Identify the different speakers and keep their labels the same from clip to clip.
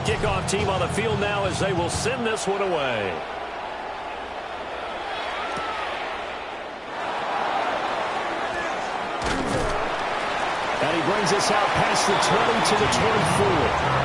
Speaker 1: kickoff team on the field now as they will send this one away. And he brings us out past the 20 to the 24.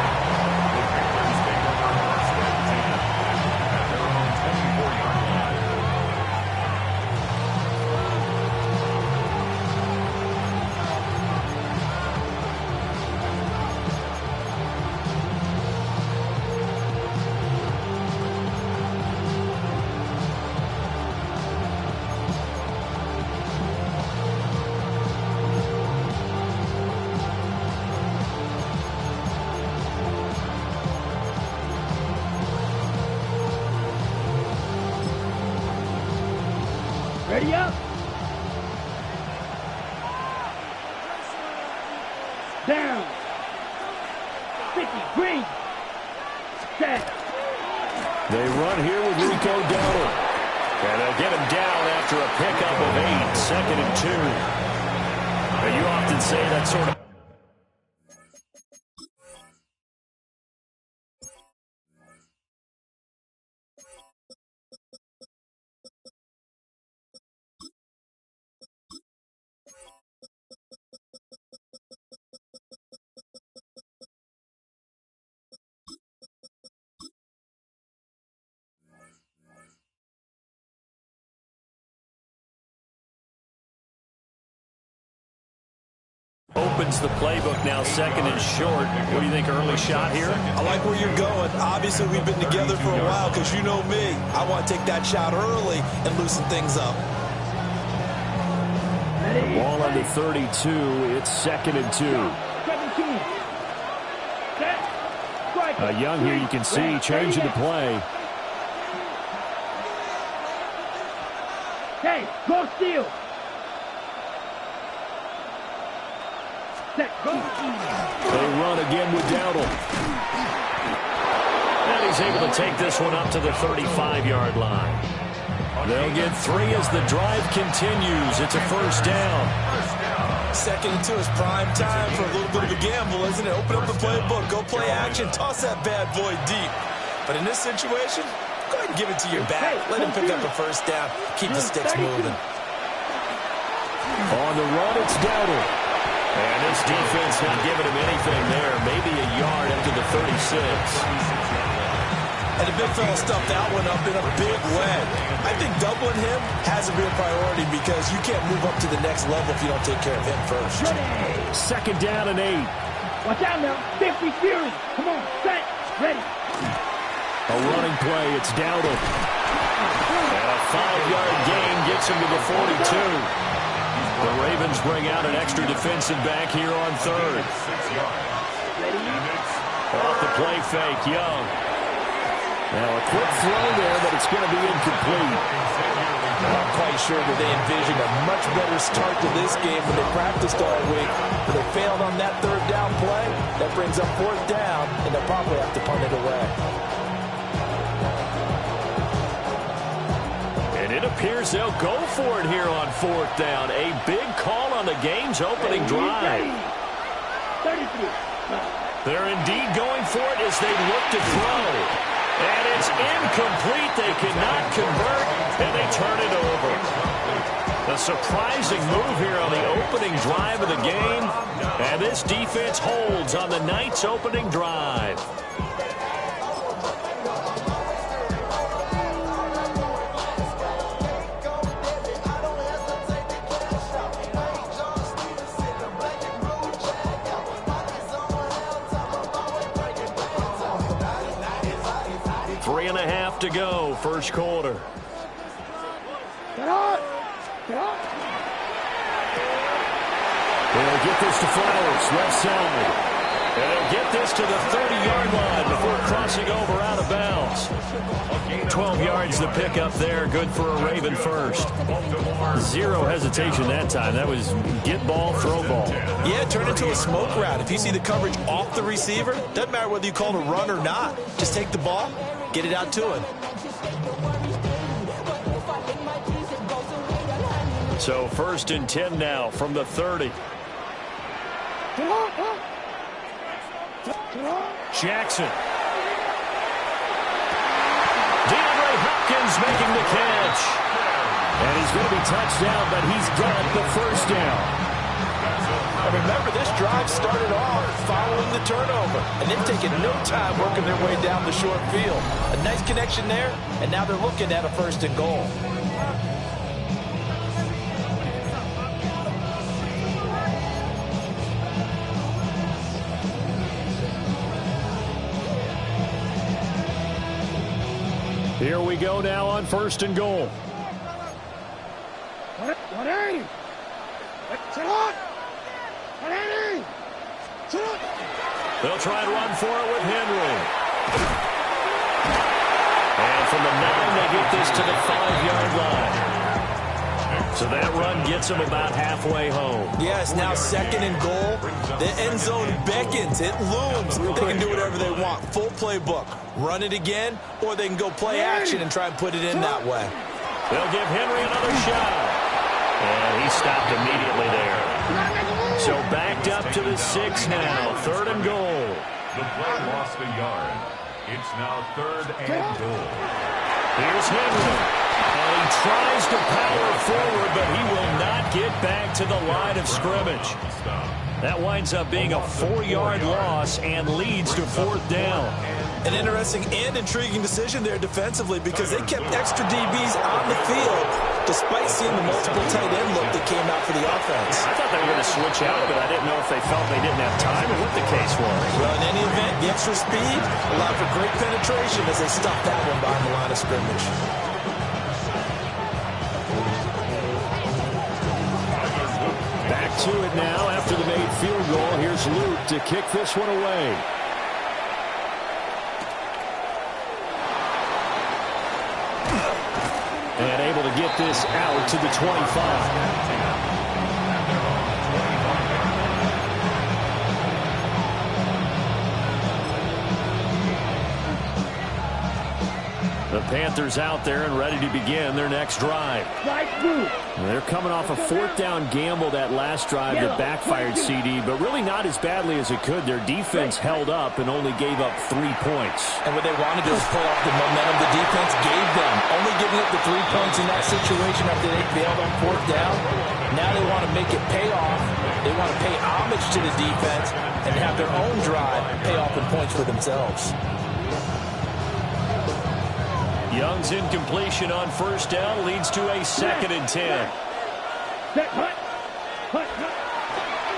Speaker 2: Ready up. Down. 50, green. Set.
Speaker 1: They run here with Rico Dowdle. And they'll get him down after a pickup of 8, 2nd and 2. And you often say that sort of opens the playbook now, 2nd and short. What do you think, early shot here?
Speaker 3: I like where you're going. Obviously, we've been together for a while because you know me. I want to take that shot early and loosen things up.
Speaker 1: Ball under 32. It's 2nd and 2.
Speaker 2: 17. Set.
Speaker 1: Young here, you can see, changing the play.
Speaker 2: Hey, go steal. Set, go.
Speaker 1: They run again with Dowdle. And he's able to take this one up to the 35-yard line. They'll get 3 as the drive continues. It's a first down.
Speaker 3: 2nd and 2 is prime time for a little bit of a gamble, isn't it? Open up the playbook, go play action, toss that bad boy deep. But in this situation, go ahead and give it to your back. Let him pick up a first down. Keep the sticks moving.
Speaker 1: On the run, it's Dowdle. And this defense not giving him anything there. Maybe a yard up to the 36.
Speaker 3: And the big fella stuffed that one up in a big way. I think doubling him has to be a priority because you can't move up to the next level if you don't take care of him first.
Speaker 2: Ready.
Speaker 1: 2nd down and 8.
Speaker 2: Watch out now. 50 Fury. Come on. Set. Ready.
Speaker 1: A running play. It's Dowdle. And a 5-yard gain gets him to the 42. The Ravens bring out an extra defensive back here on 3rd. Off the play fake, Young. Now a quick throw there, but it's going to be incomplete.
Speaker 3: I'm quite sure that they envisioned a much better start to this game when they practiced all week. But they failed on that 3rd down play. That brings up 4th down, and they'll probably have to punt it away.
Speaker 1: And it appears they'll go for it here on 4th down. A big call on the game's opening drive.
Speaker 2: 33.
Speaker 1: They're indeed going for it as they look to throw. And it's incomplete. They cannot convert, and they turn it over. A surprising move here on the opening drive of the game. And this defense holds on the night's opening drive. To go, first quarter.
Speaker 2: Get on. Get on.
Speaker 1: They'll get this to Flowers, left side. And they'll get this to the 30-yard line before crossing over out of bounds. 12 yards to pick up there, good for a Raven first. Zero hesitation that time. That was get ball, throw ball.
Speaker 3: Yeah, turn into a smoke route. If you see the coverage off the receiver, doesn't matter whether you call it a run or not. Just take the ball, get it out to him.
Speaker 1: So 1st and 10 now from the 30. Jackson Jones making the catch. And he's going to be touched down, but he's got the first down.
Speaker 3: And remember, this drive started off following the turnover, and they've taken no time working their way down the short field. A nice connection there, and now they're looking at a 1st and goal.
Speaker 1: Here we go now on 1st and goal. They'll try and run for it with Henry. And from the 9, they get this to the 5-yard line. So that run gets them about halfway home.
Speaker 3: Yes, now 2nd and goal. The end zone beckons. It looms. They can do whatever they want. Full playbook. Run it again, or they can go play action and try and put it in that way.
Speaker 1: They'll give Henry another shot. And he stopped immediately there. So backed up to the 6 now. 3rd and goal.
Speaker 4: The play lost a yard. It's now 3rd and goal.
Speaker 1: Here's Henry. And he tries to power forward, but he will not get back to the line of scrimmage. That winds up being a 4-yard loss and leads to 4th down.
Speaker 3: An interesting and intriguing decision there defensively because they kept extra DBs on the field despite seeing the multiple tight end look that came out for the offense.
Speaker 1: I thought they were going to switch out, but I didn't know if they felt they didn't have time or what the case was.
Speaker 3: Well, in any event, the extra speed allowed for great penetration as they stuffed that one behind the line of scrimmage.
Speaker 1: Back to it now after the made field goal. Here's Luke to kick this one away. And able to get this out to the 25. The Panthers out there and ready to begin their next drive. They're coming off a 4th down gamble that last drive that backfired, CD, but really not as badly as it could. Their defense held up and only gave up 3 points.
Speaker 3: And what they wanted to do was pull off the momentum the defense gave them. Only giving up the 3 points in that situation after they failed on 4th down. Now they want to make it pay off. They want to pay homage to the defense and have their own drive pay off in points for themselves.
Speaker 1: Young's incompletion on 1st down leads to a 2nd and 10.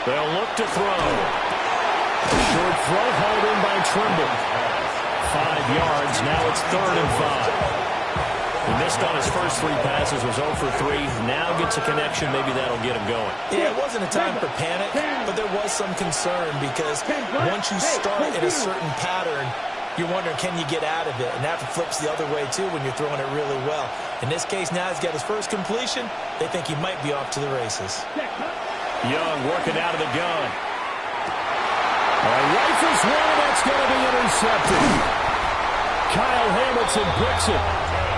Speaker 1: They'll look to throw. Short throw hauled in by Trimble. 5 yards. Now it's 3rd and 5. He missed on his first 3 passes, was 0 for 3. Now gets a connection. Maybe that'll get him going.
Speaker 3: Yeah, it wasn't a time for panic, but there was some concern because once you start in a certain pattern, you're wondering, can you get out of it? And that flips the other way, too, when you're throwing it really well. In this case, now he's got his first completion. They think he might be off to the races.
Speaker 1: Young working out of the gun. Rifles one, that's going to be intercepted. Kyle Hamilton picks it.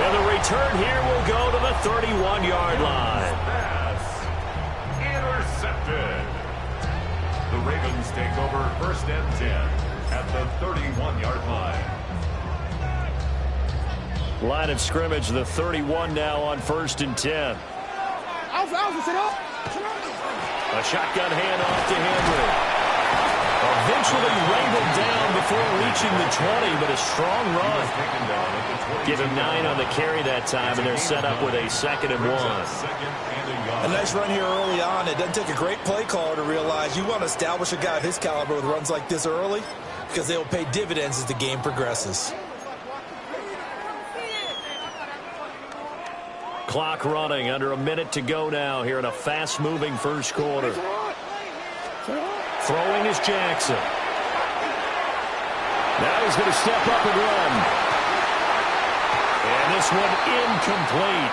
Speaker 1: And the return here will go to the 31-yard line.
Speaker 4: Intercepted. The Ravens take over 1st and 10. At the 31-yard line.
Speaker 1: Line of scrimmage, the 31 now on 1st and 10. A shotgun handoff to Henry. Eventually wrangled down before reaching the 20, but a strong run. Give him 9 on the carry that time, and they're set up with a 2nd and 1.
Speaker 3: A nice run here early on. It doesn't take a great play caller to realize you want to establish a guy of his caliber with runs like this early, because they will pay dividends as the game progresses.
Speaker 1: Clock running, under a minute to go now here in a fast-moving first quarter. Throwing is Jackson. Now he's going to step up and run. And this one incomplete.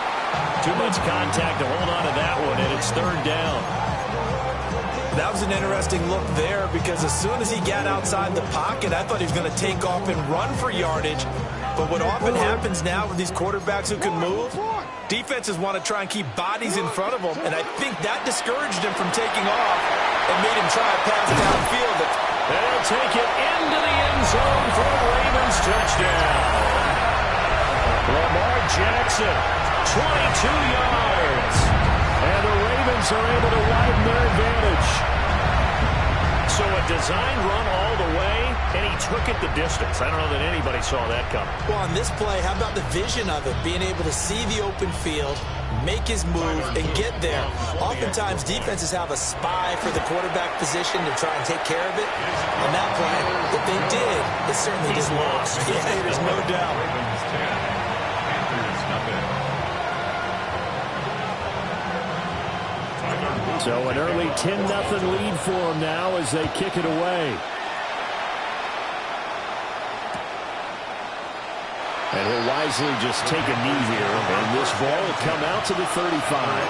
Speaker 1: Too much contact to hold on to that one, and it's 3rd down.
Speaker 3: That was an interesting look there because as soon as he got outside the pocket, I thought he was going to take off and run for yardage. But what often happens now with these quarterbacks who can move, defenses want to try and keep bodies in front of them, and I think that discouraged him from taking off and made him try a pass downfield.
Speaker 1: They'll take it into the end zone for a Ravens touchdown. Lamar Jackson, 22 yards. And the Ravens are able to widen their advantage. So a design run all the way, and he took it the distance. I don't know that anybody saw that coming.
Speaker 3: Well, on this play, how about the vision of it? Being able to see the open field, make his move, and get there. Oftentimes, defenses have a spy for the quarterback position to try and take care of it. On that play, if they did, it certainly didn't work. Yeah, there's no doubt.
Speaker 4: Ravens 10, Panthers nothing.
Speaker 1: So an early 10-0 lead for them now as they kick it away. And he'll wisely just take a knee here, and this ball will come out to the 35.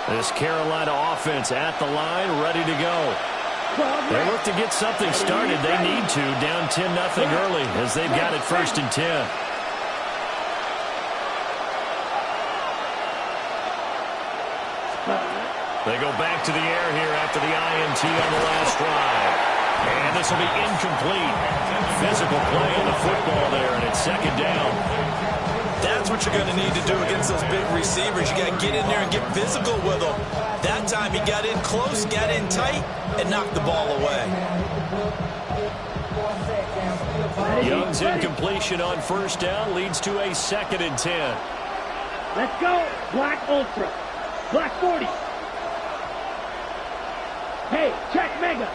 Speaker 1: This Carolina offense at the line, ready to go. They look to get something started. They need to, down 10-0 early as they've got it 1st and 10. They go back to the air here after the INT on the last drive. And this will be incomplete. Physical play on the football there, and it's 2nd down.
Speaker 3: That's what you're going to need to do against those big receivers. You got to get in there and get physical with them. That time he got in close, got in tight, and knocked the ball away.
Speaker 1: Young's incompletion on 1st down leads to a 2nd and 10.
Speaker 2: Let's go. Black Ultra. Black 40. Hey, check Mega.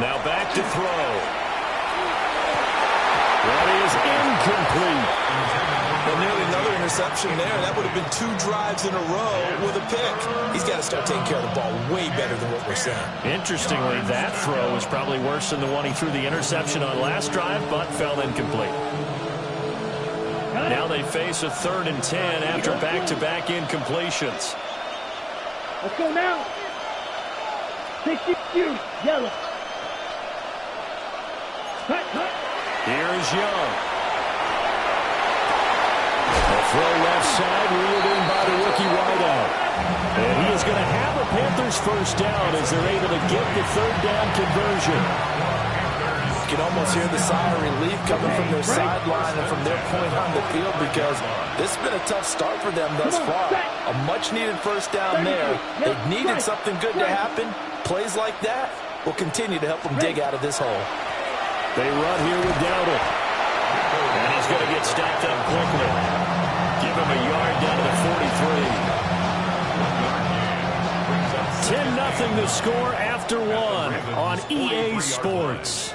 Speaker 1: Now back to throw. That is incomplete.
Speaker 3: Well, nearly another interception there. That would have been 2 drives in a row with a pick. He's got to start taking care of the ball way better than what we're saying.
Speaker 1: Interestingly, that throw was probably worse than the one he threw the interception on last drive, but fell incomplete. Now they face a 3rd and 10 after back-to-back incompletions.
Speaker 2: Let's go now. 60 Fury, yellow. Cut.
Speaker 1: Here's Young. A throw left side, reeled in by the rookie wideout. And he is going to have a Panthers 1st down as they're able to get the 3rd down conversion.
Speaker 3: You can almost hear the sigh of relief coming from their sideline and from their point on the field because this has been a tough start for them thus far. A much-needed 1st down there. They've needed something good to happen. Plays like that will continue to help them dig out of this hole.
Speaker 1: They run here with Dowdle. And he's going to get stopped up quickly. Give him a yard down to the 43. 10-0 the score after 1 on EA Sports.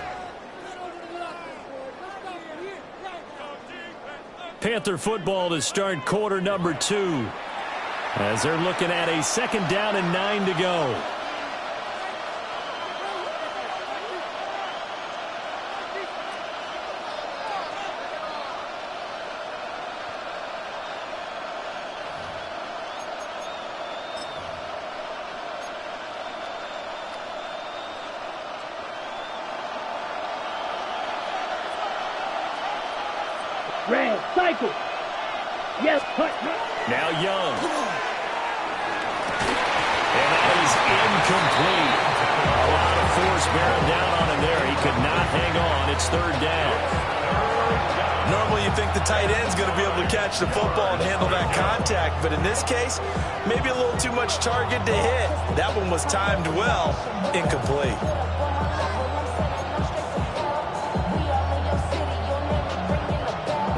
Speaker 1: Panther football to start quarter number 2. As they're looking at a 2nd down and 9 to go.
Speaker 2: Red, cycle. Yes, cut.
Speaker 1: Now Young. And that is incomplete. A lot of force bearing down on him there. He could not hang on. It's 3rd down.
Speaker 3: Normally you think the tight end's going to be able to catch the football and handle that contact, but in this case, maybe a little too much target to hit. That one was timed well, incomplete.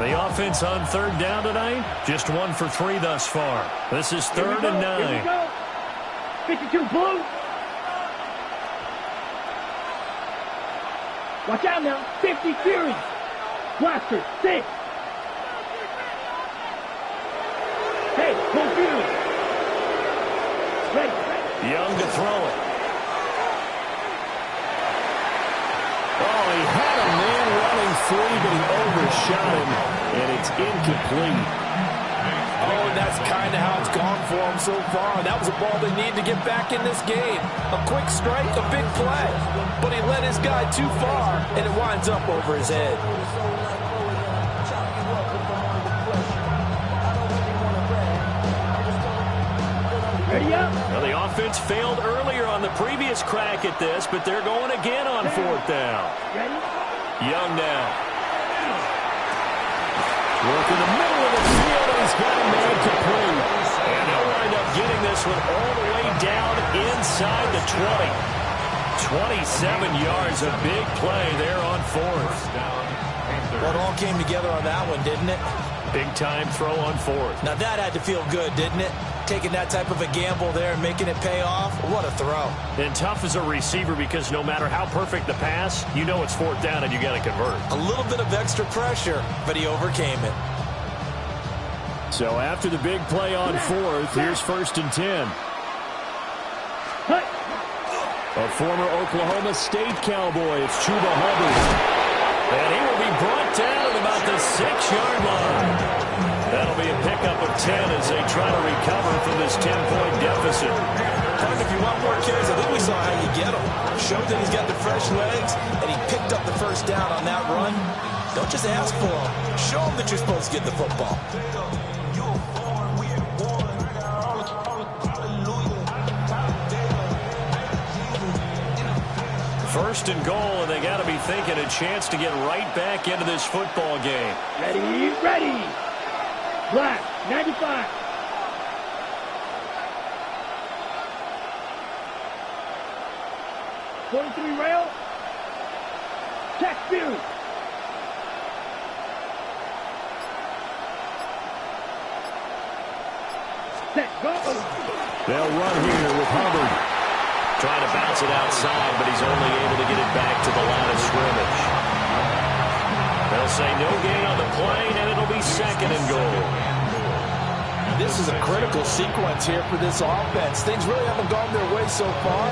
Speaker 1: The offense on 3rd down tonight, just 1 for 3 thus far. This is 3rd and 9.
Speaker 2: Here we go. 52 blue. Watch out now. 50 Fury. Blaster 6. Hey, go Fury. Ready.
Speaker 1: Young to throw it. Oh, he had a man running free, but he overshot him, and it's incomplete.
Speaker 3: Oh, and that's kind of how it's gone for them so far. That was a ball they need to get back in this game. A quick strike, a big play. But he led his guy too far, and it winds up over his head.
Speaker 2: Ready up.
Speaker 1: Well, the offense failed earlier on the previous crack at this, but they're going again on fourth down.
Speaker 2: Ready?
Speaker 1: Young now. Work in the middle of the field, and he's got a man complete. And they'll wind up getting this one all the way down inside the 20. 27 yards, a big play there on fourth.
Speaker 3: Well, it all came together on that one, didn't it?
Speaker 1: Big-time throw on fourth.
Speaker 3: Now that had to feel good, didn't it? Taking that type of a gamble there and making it pay off. What a throw.
Speaker 1: And tough as a receiver because no matter how perfect the pass, you know it's fourth down and you got to convert.
Speaker 3: A little bit of extra pressure, but he overcame it.
Speaker 1: So after the big play on fourth, here's 1st and 10.
Speaker 2: Cut.
Speaker 1: A former Oklahoma State Cowboy, it's Chuba Hubbard. And he will be brought down at about the 6-yard line. That'll be a pickup of 10 as they try to recover from this 10-point deficit.
Speaker 3: If you want more carries, I think we saw how you get him. Showed that he's got the fresh legs, and he picked up the first down on that run. Don't just ask for him. Show him that you're supposed to get the football.
Speaker 1: First and goal, and they got to be thinking a chance to get right back into this football game.
Speaker 2: Ready, ready. Black, 95. '43 rail. Check view. Set, go.
Speaker 1: They'll run here with Hubbard. Trying to bounce it outside, but he's only able to get it back to the line of scrimmage. They'll say no gain on the play, and it'll be 2nd and goal.
Speaker 3: This is a critical sequence here for this offense. Things really haven't gone their way so far.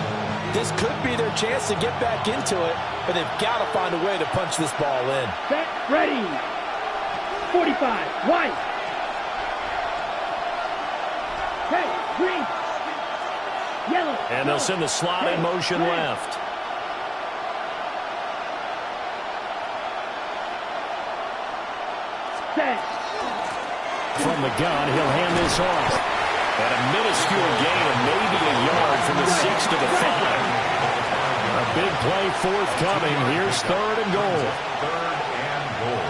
Speaker 3: This could be their chance to get back into it, but they've got to find a way to punch this ball in.
Speaker 2: Set, ready. 45, white. Hey, green. Yellow.
Speaker 1: And they'll send the slot in motion left.
Speaker 2: Set.
Speaker 1: From the gun, he'll hand this off. At a minuscule gain of maybe a yard from the 6 to the 5. A big play forthcoming. Here's 3rd and goal.
Speaker 4: 3rd and goal.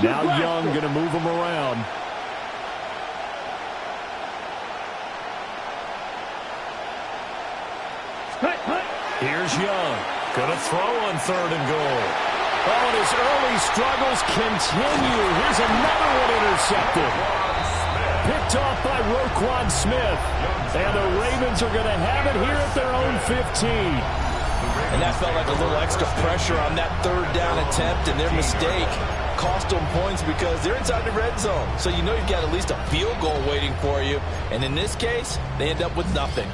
Speaker 1: Now Young going to move him around. Here's Young. Going to throw on 3rd and goal. Oh, and his early struggles continue. Here's another one intercepted. Picked off by Roquan Smith. And the Ravens are going to have it here at their own 15.
Speaker 3: And that felt like a little extra pressure on that 3rd down attempt, and their mistake cost them points because they're inside the red zone. So you know you've got at least a field goal waiting for you. And in this case, they end up with nothing.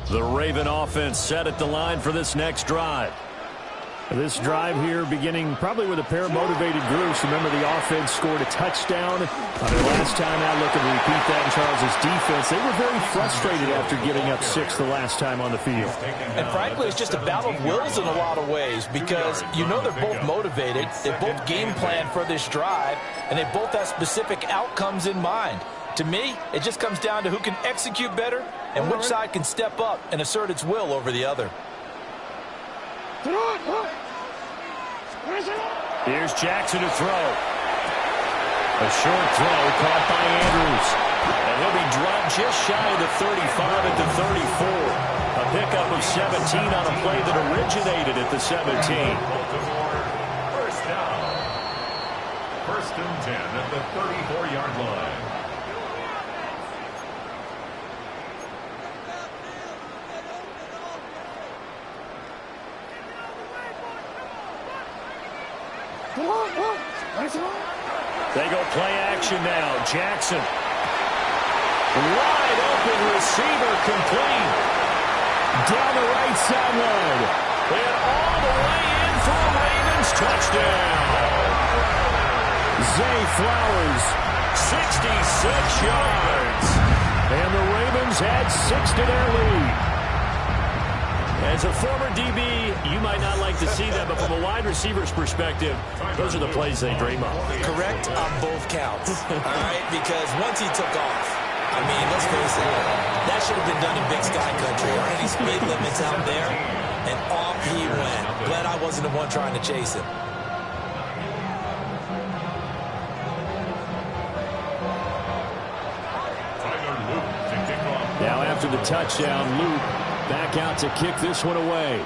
Speaker 1: The Raven offense set at the line for this next drive. This drive here beginning probably with a pair of motivated groups. Remember, the offense scored a touchdown. The last time out, looking to repeat that in Charles' defense. They were very frustrated after giving up 6 the last time on the field.
Speaker 3: And frankly, it's just a battle of wills in a lot of ways because you know they're both motivated. They both game plan for this drive, and they both have specific outcomes in mind. To me, it just comes down to who can execute better and which side can step up and assert its will over the other.
Speaker 1: Here's Jackson to throw. A short throw caught by Andrews. And he'll be dropped just shy of the 35 at the 34. A pickup of 17 on a play that originated at the 17.
Speaker 4: First down. 1st and 10 at the 34-yard line.
Speaker 1: They go play action now. Jackson. Wide open receiver complete. Down the right sideline. And all the way in for a Ravens touchdown. Zay Flowers, 66 yards. And the Ravens add 6 to their lead. As a former DB, you might not like to see that, but from a wide receiver's perspective, those are the plays they dream of.
Speaker 3: Correct on both counts, all right? Because once he took off, I mean, let's face it, that should have been done in Big Sky Country. Aren't any speed limits out there? And off he went. Glad I wasn't the one trying to chase him.
Speaker 1: Now after the touchdown, Luke back out to kick this one away.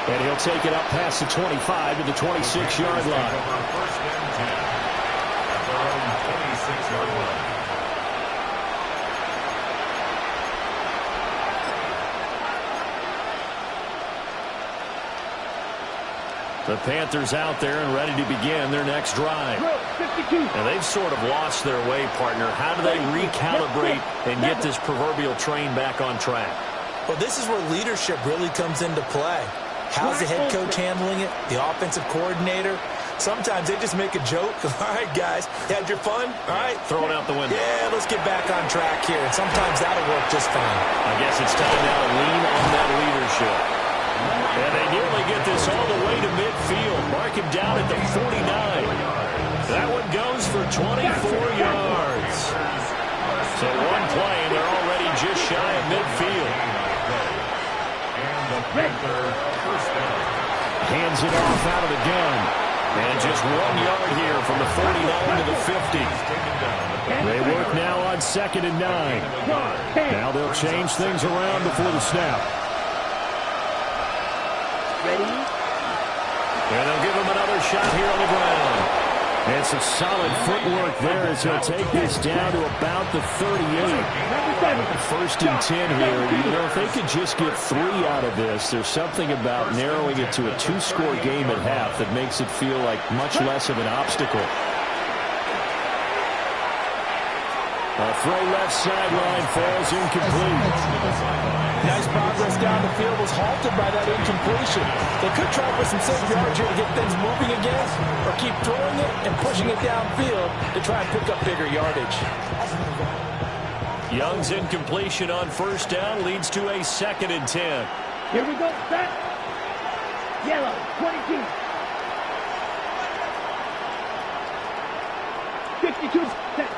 Speaker 1: And he'll take it up past the 25 to the 26-yard line.
Speaker 4: First and 10 at their own 26-yard line.
Speaker 1: The Panthers out there and ready to begin their next drive. And they've sort of lost their way, partner. How do they recalibrate and get this proverbial train back on track?
Speaker 3: Well, this is where leadership really comes into play. How's the head coach handling it? The offensive coordinator? Sometimes they just make a joke. All right, guys, had your fun? All right.
Speaker 1: Throw it out the window.
Speaker 3: Yeah, let's get back on track here. And sometimes that'll work just fine.
Speaker 1: I guess it's time now to lean on that leadership. And they nearly get this all the way to midfield. Mark him down at the 49. That one goes for 24 yards. So one play, and they're already just shy of midfield. Hands it off out of the gun. And just 1 yard here from the 49 to the 50. They work now on 2nd and 9. Now they'll change things around before the snap.
Speaker 2: Ready?
Speaker 1: And they'll give him another shot here on the ground. And some solid footwork there as he'll take this down to about the 38. First and 10 here. You know, if they could just get 3 out of this, there's something about narrowing it to a 2-score game at half that makes it feel like much less of an obstacle. A throw left sideline falls incomplete.
Speaker 3: Nice progress down the field was halted by that incompletion. They could try for some safe yards here to get things moving again, or keep throwing it and pushing it downfield to try and pick up bigger yardage.
Speaker 1: Young's incompletion on first down leads to a 2nd and 10.
Speaker 2: Here we go, set. Yellow, 22. 52, set.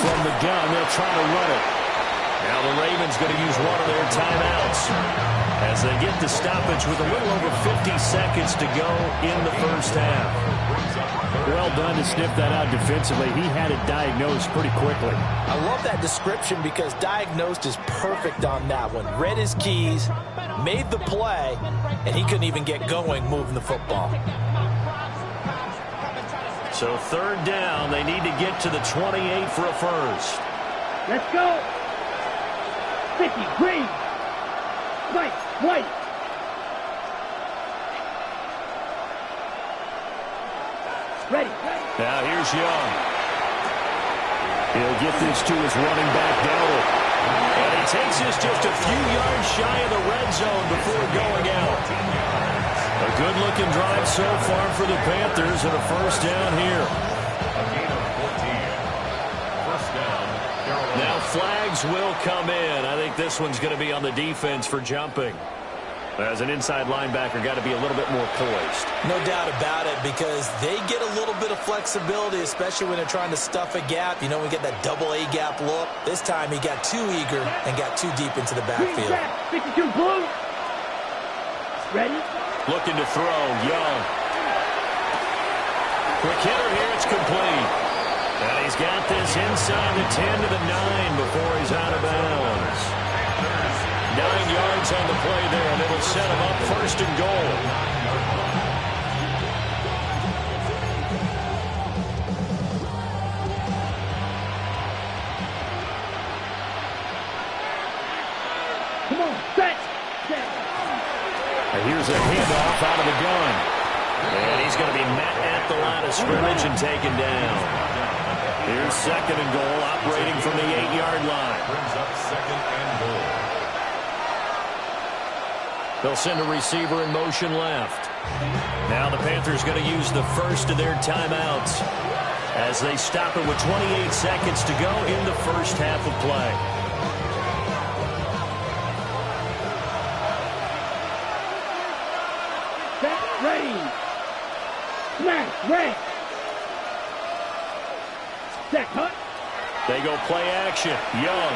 Speaker 1: From the gun, they'll try to run it. Now the Ravens going to use one of their timeouts as they get the stoppage with a little over 50 seconds to go in the first half. Well done to sniff that out defensively. He had it diagnosed pretty quickly.
Speaker 3: I love that description because diagnosed is perfect on that one. Read his keys, made the play, and he couldn't even get going moving the football.
Speaker 1: So 3rd down, they need to get to the 28 for a first.
Speaker 2: Let's go. 50, green. White, white. Ready.
Speaker 1: Now here's Young. He'll get this to his running back, Dowdle. And he takes this just a few yards shy of the red zone before going out. A good-looking drive so far for the Panthers and a first down here. Now flags will come in. I think this one's going to be on the defense for jumping. As an inside linebacker, got to be a little bit more poised.
Speaker 3: No doubt about it, because they get a little bit of flexibility, especially when they're trying to stuff a gap. You know, we get that double A gap look. This time he got too eager and got too deep into the backfield.
Speaker 2: 52, blue. Ready?
Speaker 1: Looking to throw, Young. Quick hitter here, it's complete. And he's got this inside the 10 to the 9 before he's out of bounds. 9 yards on the play there, and it'll set him up 1st and goal. a handoff out of the gun. And he's going to be met at the line of scrimmage and taken down. Here's 2nd and goal, operating from the 8-yard line.
Speaker 4: Brings up 2nd and goal.
Speaker 1: They'll send a receiver in motion left. Now the Panthers going to use the first of their timeouts as they stop it with 28 seconds to go in the first half of play.
Speaker 2: Set, ready. Smash, red. Set, cut.
Speaker 1: They go play action. Young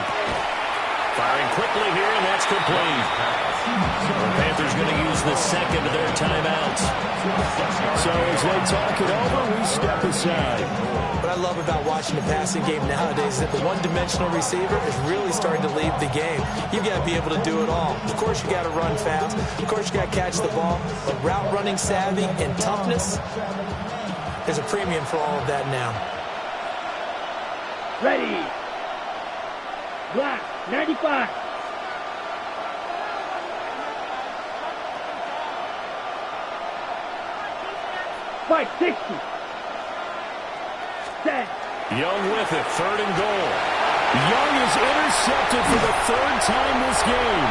Speaker 1: firing quickly here, and that's complete. The Panthers going to use the second of their timeouts. So as they talk it over, we step aside.
Speaker 3: What I love about watching the passing game nowadays is that the one-dimensional receiver is really starting to leave the game. You've got to be able to do it all. Of course, you got to run fast. Of course, you got to catch the ball. But route running savvy and toughness, there's a premium for all of that now.
Speaker 2: Ready. Black, 95. Fight 60. Set.
Speaker 1: Young with it, 3rd and goal. Young is intercepted for the 3rd time this game.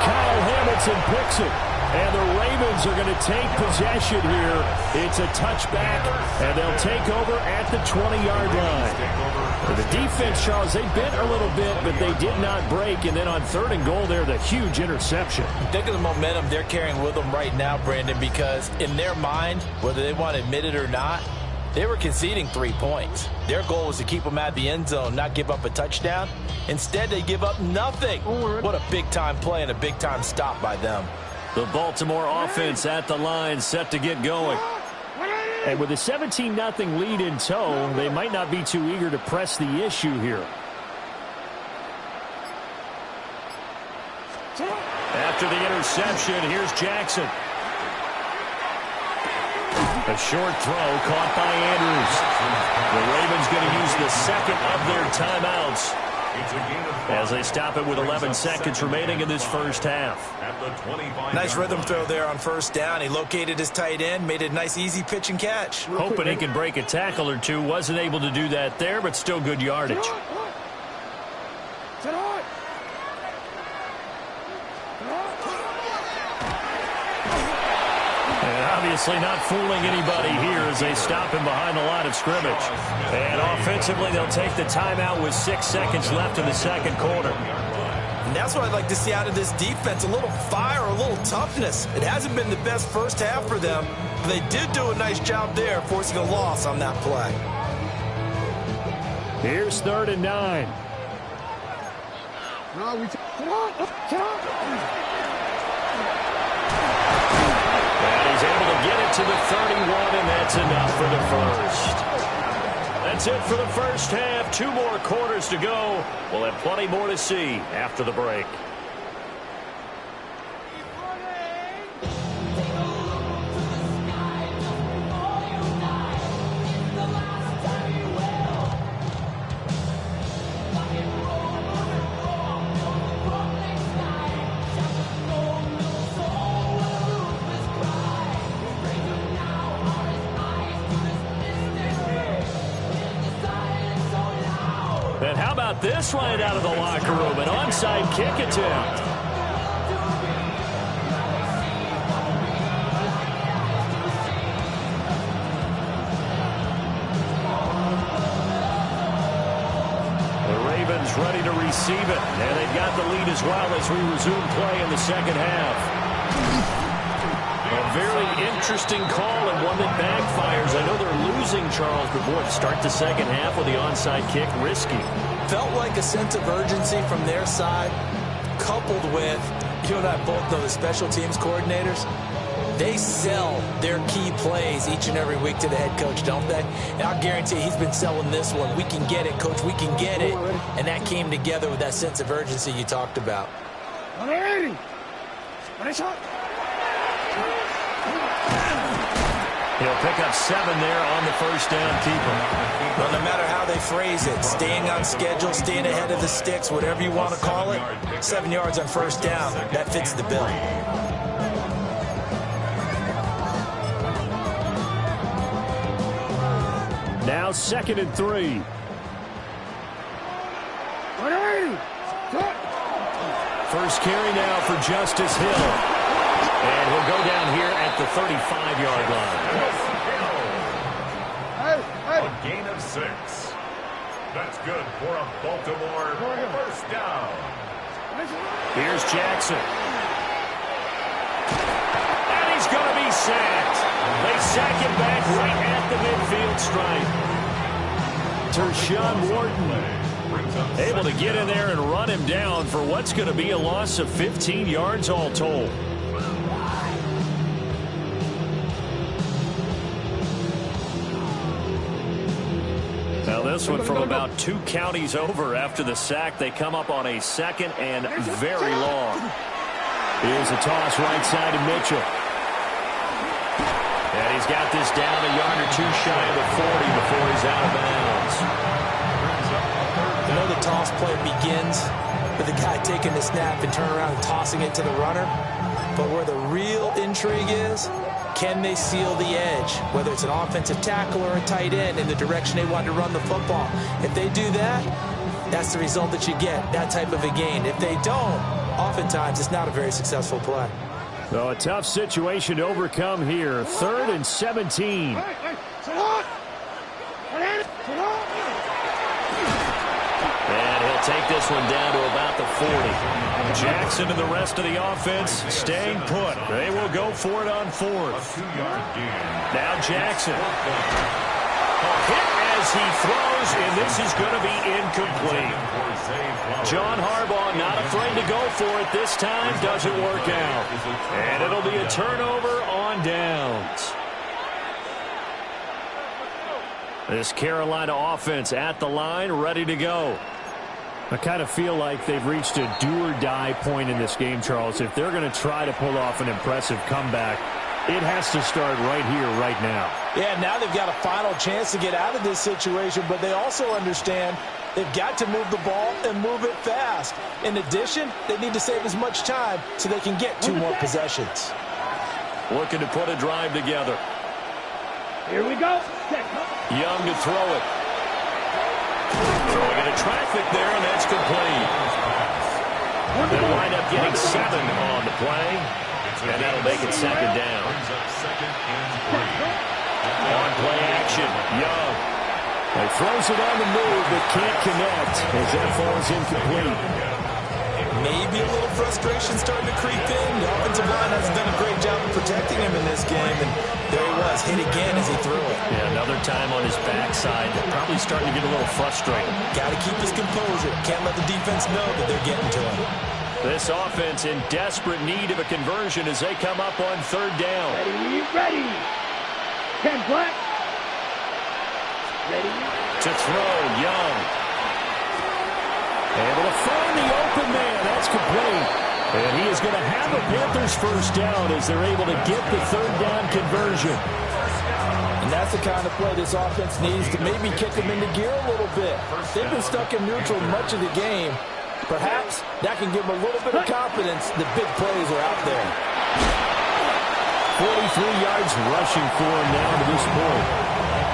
Speaker 1: Kyle Hamilton picks it, and the Ravens are going to take possession here. It's a touchback, and they'll take over at the 20-yard line. For the defense, Charles, they bent a little bit, but they did not break. And then on 3rd and goal there, the huge interception.
Speaker 3: Think of the momentum they're carrying with them right now, Brandon, because in their mind, whether they want to admit it or not, they were conceding 3 points. Their goal was to keep them at the end zone, not give up a touchdown. Instead, they give up nothing. What a big-time play and a big-time stop by them.
Speaker 1: The Baltimore offense at the line, set to get going. And with a 17-0 lead in tow, they might not be too eager to press the issue here. After the interception, here's Jackson. A short throw caught by Andrews. The Ravens going to use the second of their timeouts as they stop it with 11 seconds remaining in this first half.
Speaker 3: Nice rhythm throw there on 1st down. He located his tight end, made it a nice easy pitch and catch.
Speaker 1: Hoping he can break a tackle or two. Wasn't able to do that there, but still good yardage. Obviously not fooling anybody here as they stop him behind the line of scrimmage. And offensively, they'll take the timeout with 6 seconds left in the second quarter.
Speaker 3: And that's what I'd like to see out of this defense, a little fire, a little toughness. It hasn't been the best first half for them, but they did do a nice job there, forcing a loss on that play.
Speaker 1: Here's 3rd and 9. He's able to get it to the 31, and that's enough for the first. That's it for the first half. 2 more quarters to go. We'll have plenty more to see after the break. And how about this right out of the locker room? An onside kick attempt. The Ravens ready to receive it. And they've got the lead as well as we resume play in the second half. A very interesting call and one that backfires. I know they're losing, Charles, but boy, to start the second half with the onside kick, risky.
Speaker 3: Felt like a sense of urgency from their side, coupled with, you and I both know the special teams coordinators. They sell their key plays each and every week to the head coach, don't they? And I'll guarantee he's been selling this one. We can get it, coach, we can get it. And that came together with that sense of urgency you talked about.
Speaker 1: He'll pick up 7 there on the first down keeper.
Speaker 3: Well, no matter how they phrase it, staying on schedule, staying ahead of the sticks, whatever you want to call it, 7 yards on first down, that fits the bill.
Speaker 1: Now 2nd and 3. First carry now for Justice Hill. And he'll go down here at the 35-yard line.
Speaker 4: A gain of 6. That's good for a Baltimore first down.
Speaker 1: Here's Jackson. And he's going to be sacked. They sack him back right at the midfield stripe. Tershawn Wharton able to get in there and run him down for what's going to be a loss of 15 yards all told. Now this one from about 2 counties over after the sack. They come up on a 2nd and very long. Here's a toss right side to Mitchell. And he's got this down a yard or 2 shy of the 40 before he's out of bounds.
Speaker 3: You know the toss play begins with the guy taking the snap and turning around and tossing it to the runner. But where the real intrigue is, can they seal the edge, whether it's an offensive tackle or a tight end in the direction they want to run the football? If they do that, that's the result that you get, that type of a gain. If they don't, oftentimes it's not a very successful play.
Speaker 1: So a tough situation to overcome here. 3rd and 17. And he'll take this one down to about the 40. Jackson and the rest of the offense staying put. They will go for it on 4th. Now Jackson. Hit as he throws, and this is going to be incomplete. John Harbaugh not afraid to go for it this time. Doesn't work out. And it'll be a turnover on downs. This Carolina offense at the line, ready to go. I kind of feel like they've reached a do-or-die point in this game, Charles. If they're going to try to pull off an impressive comeback, it has to start right here, right now.
Speaker 3: Yeah, now they've got a final chance to get out of this situation, but they also understand they've got to move the ball and move it fast. In addition, they need to save as much time so they can get 2 more possessions.
Speaker 1: Looking to put a drive together.
Speaker 2: Here we go.
Speaker 1: Young to throw it. Throwing into traffic there, and that's complete. They'll wind up getting 7 on the play, and that'll make it 2nd down. On play action, Young. He throws it on the move, but can't connect as that falls incomplete.
Speaker 3: Maybe a little frustration starting to creep in. The offensive line has done a great job of protecting him in this game, and there he was, hit again as he threw it.
Speaker 1: Yeah, another time on his backside. Probably starting to get a little frustrated.
Speaker 3: Got to keep his composure. Can't let the defense know that they're getting to him.
Speaker 1: This offense in desperate need of a conversion as they come up on 3rd down.
Speaker 2: Ready. 10 black. Ready.
Speaker 1: To throw, Young. Able to find the open man. That's complete. And he is going to have a Panthers first down as they're able to get the 3rd down conversion.
Speaker 3: And that's the kind of play this offense needs to maybe kick them into gear a little bit. They've been stuck in neutral much of the game. Perhaps that can give them a little bit of confidence that big plays are out there.
Speaker 1: 43 yards rushing for him now to this point.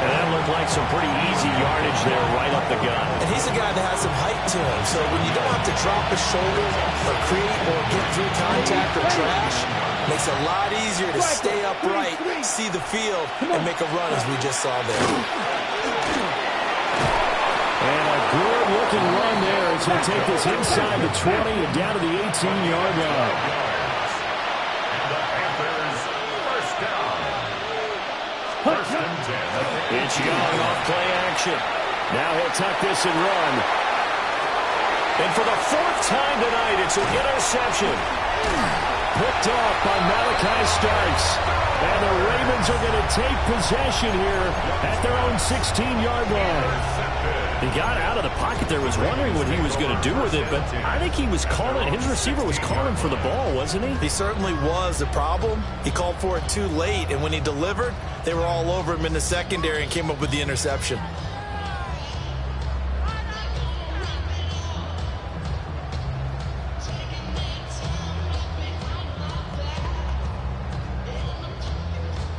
Speaker 1: And that looked like some pretty easy yardage there right up the gut.
Speaker 3: And he's a guy that has some height to him. So when you don't have to drop his shoulder or create or get through contact or trash, makes it a lot easier to stay upright, see the field, and make a run as we just saw there.
Speaker 1: And a good-looking run there as he'll take this inside the 20 and down to the 18-yard line. It's Young off play action. Now he'll tuck this and run. And for the 4th time tonight, it's an interception. Picked off by Malachi Starks. And the Ravens are going to take possession here at their own 16-yard line. He got out of the pocket there, was wondering what he was going to do with it, but I think he was calling, his receiver was calling for the ball, wasn't he?
Speaker 3: He certainly was. The problem, he called for it too late, and when he delivered, they were all over him in the secondary and came up with the interception.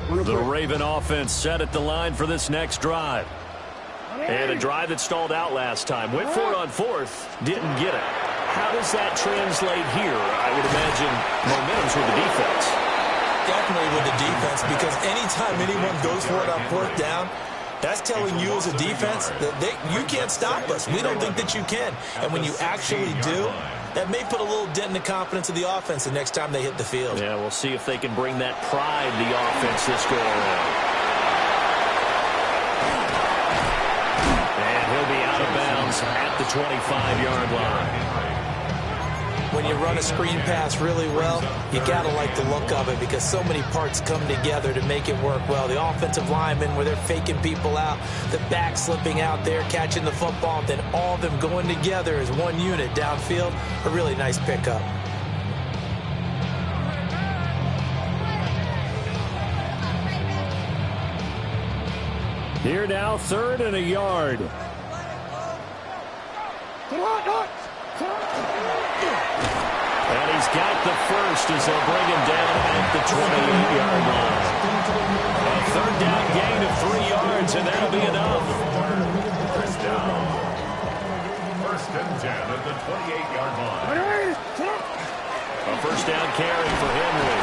Speaker 1: The Raven offense set at the line for this next drive. And a drive that stalled out last time. Went for it on fourth, didn't get it. How does that translate here? I would imagine momentum's with the defense.
Speaker 3: Definitely with the defense, because anytime anyone goes for it on fourth down, that's telling you as a defense that you can't stop us. We don't think that you can. And when you actually do, that may put a little dent in the confidence of the offense the next time they hit the field.
Speaker 1: Yeah, we'll see if they can bring that pride to the offense this go around. And he'll be out of bounds at the 25-yard line.
Speaker 3: When you run a screen pass really well, you got to like the look of it because so many parts come together to make it work well. The offensive linemen, where they're faking people out, the back slipping out there, catching the football, then all of them going together as one unit downfield. A really nice pickup.
Speaker 1: Here now, 3rd and a yard. And he's got the first as they'll bring him down at the 28-yard line. A 3rd down gain of 3 yards, and that'll be enough.
Speaker 4: First down. 1st and 10 at the 28-yard line.
Speaker 1: A 1st down carry for Henry.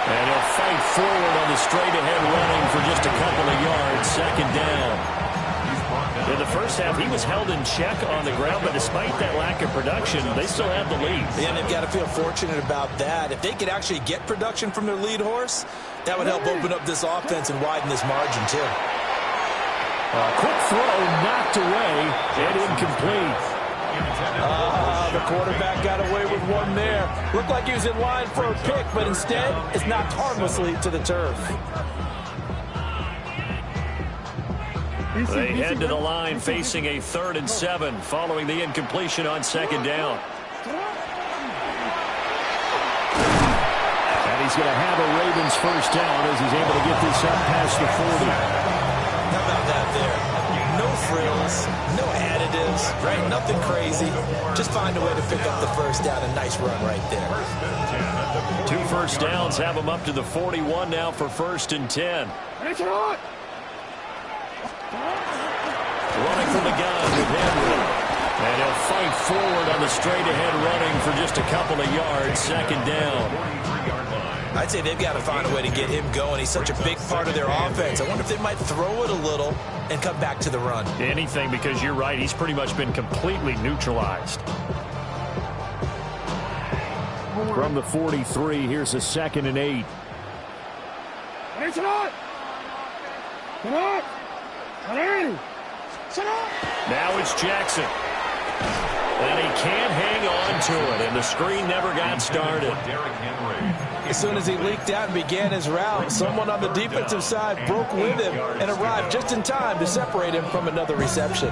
Speaker 1: And he'll fight forward on the straight-ahead running for just a couple of yards. 2nd down. In the first half, he was held in check on the ground, but despite that lack of production, they still have the lead.
Speaker 3: And they've got to feel fortunate about that. If they could actually get production from their lead horse, that would help open up this offense and widen this margin, too.
Speaker 1: Quick throw knocked away and incomplete.
Speaker 3: The quarterback got away with one there. Looked like he was in line for a pick, but instead, it's knocked harmlessly to the turf.
Speaker 1: They head to the line facing a 3rd and 7 following the incompletion on 2nd down. And he's going to have a Ravens 1st down as he's able to get this up past the 40.
Speaker 3: How about that there? No frills, no additives, right? Nothing crazy. Just find a way to pick up the 1st down. A nice run right there.
Speaker 1: 2 first downs have him up to the 41 now for 1st and 10. Running from the gun with Henry. And he'll fight forward on the straight-ahead running for just a couple of yards. 2nd down.
Speaker 3: I'd say they've got to find a way to get him going. He's such a big part of their offense. I wonder if they might throw it a little and come back to the run.
Speaker 1: Anything, because you're right. He's pretty much been completely neutralized. From the 43, here's a 2nd and 8. Now it's Jackson. And he can't hang on to it, and the screen never got started.
Speaker 3: As soon as he leaked out and began his route, someone on the defensive side broke with him and arrived just in time to separate him from another reception.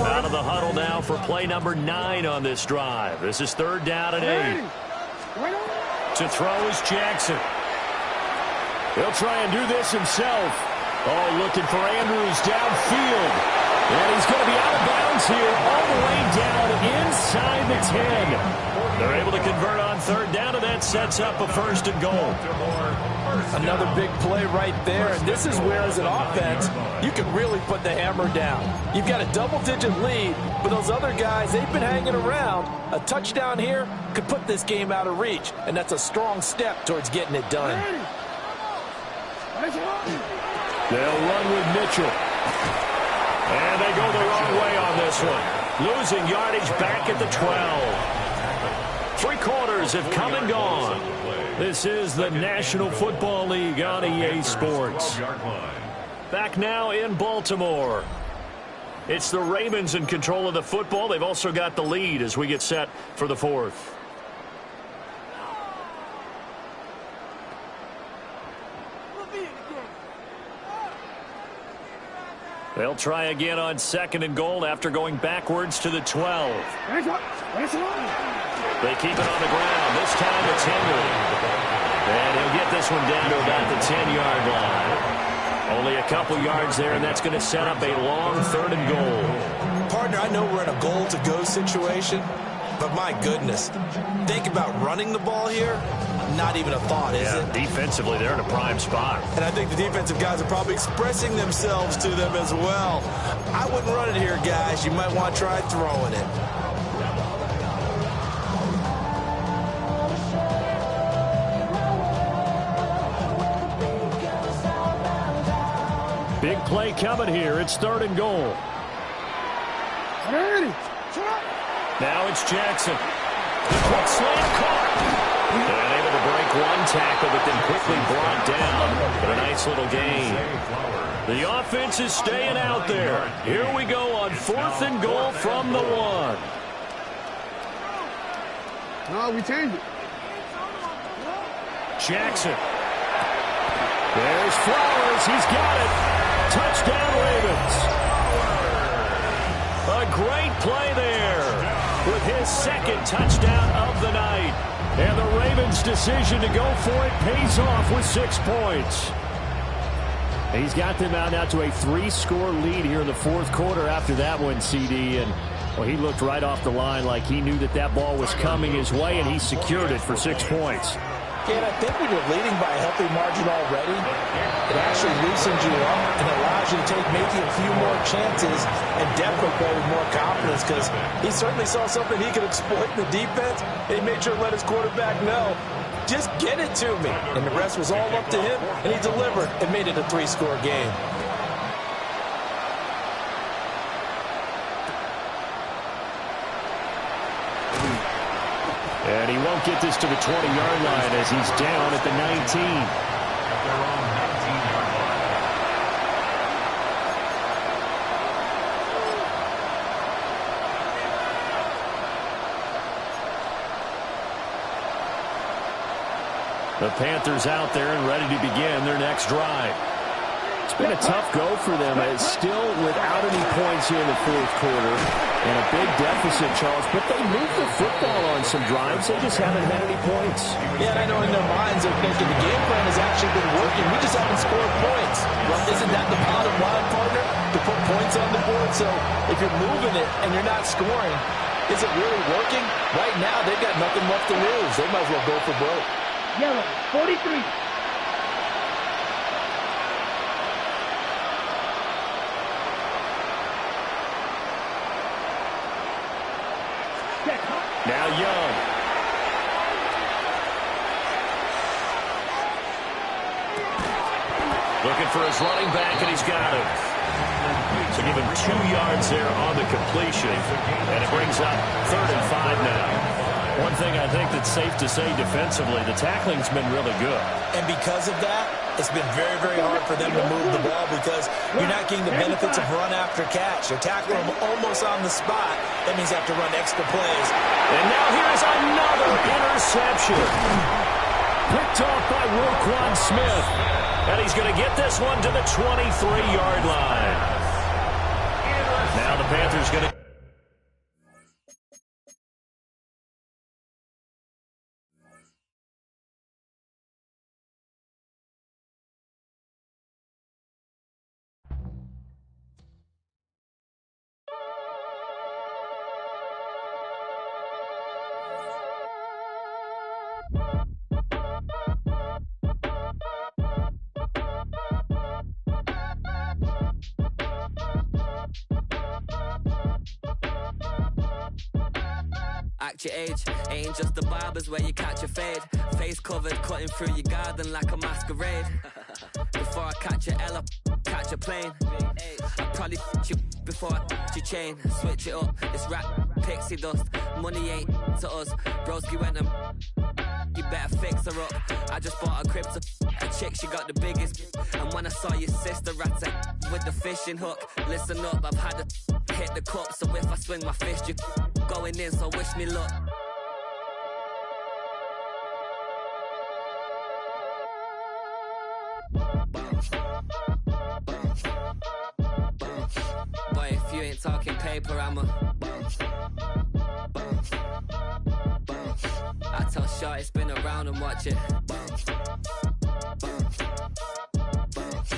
Speaker 1: Out of the huddle now for play number 9 on this drive. This is 3rd down and 8. To throw is Jackson. He'll try and do this himself. Oh, looking for Andrews downfield. And he's going to be out of bounds here all the way down inside the 10. They're able to convert on 3rd down, and that sets up a 1st and goal.
Speaker 3: Another big play right there, and this is where, as an offense, you can really put the hammer down. You've got a double-digit lead, but those other guys, they've been hanging around. A touchdown here could put this game out of reach, and that's a strong step towards getting it done.
Speaker 1: They'll run with Mitchell. And they go the wrong way on this one. Losing yardage back at the 12. 3 quarters have come and gone. This is the National Football League on EA Sports. Back now in Baltimore. It's the Ravens in control of the football. They've also got the lead as we get set for the 4th. They'll try again on 2nd and goal after going backwards to the 12. They keep it on the ground. This time it's Henry. And he'll get this one down to about the 10-yard line. Only a couple yards there, and that's going to set up a long 3rd and goal.
Speaker 3: Partner, I know we're in a goal-to-go situation, But my goodness, think about running the ball here. Not even a thought, is it?
Speaker 1: Defensively, they're in a prime spot.
Speaker 3: And I think the defensive guys are probably expressing themselves to them as well. I wouldn't run it here, guys. You might want to try throwing it.
Speaker 1: Big play coming here. It's 3rd and goal. Now it's Jackson. Quick slant caught. And able to break one tackle, but then quickly brought down. But a nice little gain. The offense is staying out there. Here we go on 4th and goal from the 1.
Speaker 2: No, we changed it.
Speaker 1: Jackson. There's Flowers. He's got it. Touchdown, Ravens. A great play there with his 2nd touchdown of the night. And the Ravens' decision to go for it pays off with 6 points. He's got them out now to a 3-score lead here in the 4th quarter after that one, CD. And, well, he looked right off the line like he knew that that ball was coming his way, and he secured it for 6 points.
Speaker 3: And I think when you're leading by a healthy margin already, it actually loosens you up and allows you to take maybe a few more chances and definitely play with more confidence, because he certainly saw something he could exploit in the defense, and he made sure to let his quarterback know, just get it to me. And the rest was all up to him, and he delivered and made it a 3-score game.
Speaker 1: And he won't get this to the 20-yard line as he's down at the 19.
Speaker 4: At their own 19-yard line.
Speaker 1: The Panthers out there and ready to begin their next drive. It's been a tough go for them. It's still without any points here in the 4th quarter. And a big deficit, Charles. But they moved the football on some drives. They just haven't had any points.
Speaker 3: Yeah, and I know in their minds they're thinking the game plan has actually been working. We just haven't scored points. Well, isn't that the bottom line, partner? To put points on the board? So if you're moving it and you're not scoring, is it really working? Right now, they've got nothing left to lose. They might as well go for broke.
Speaker 2: Yellow, 43.
Speaker 1: Now Young. Looking for his running back, and he's got him. So give him 2 yards there on the completion. And it brings up 3rd and 5 now. One thing I think that's safe to say defensively, the tackling's been really good.
Speaker 3: And because of that, it's been very, very hard for them to move the ball because you're not getting the benefits of run after catch. You're tackling them almost on the spot. That means you have to run extra plays.
Speaker 1: And now here's another interception. Picked off by Roquan Smith. And he's going to get this one to the 23-yard line. Now the Panthers going to...
Speaker 5: Act your age, ain't just the barbers where you catch a fade. Face covered, cutting through your garden like a masquerade. Before I catch a L, catch a plane. I probably f*** you before I f*** your chain. Switch it up, it's rap, pixie dust. Money ain't to us. Broski went and you better fix her up. I just bought a crib to a chick, she got the biggest. And when I saw your sister at with the fishing hook, listen up, I've had to hit the cup. So if I swing my fist, you going in, so wish me luck. Boy, if you ain't talking paper, I'm a I tell Shorty spin around and watch it.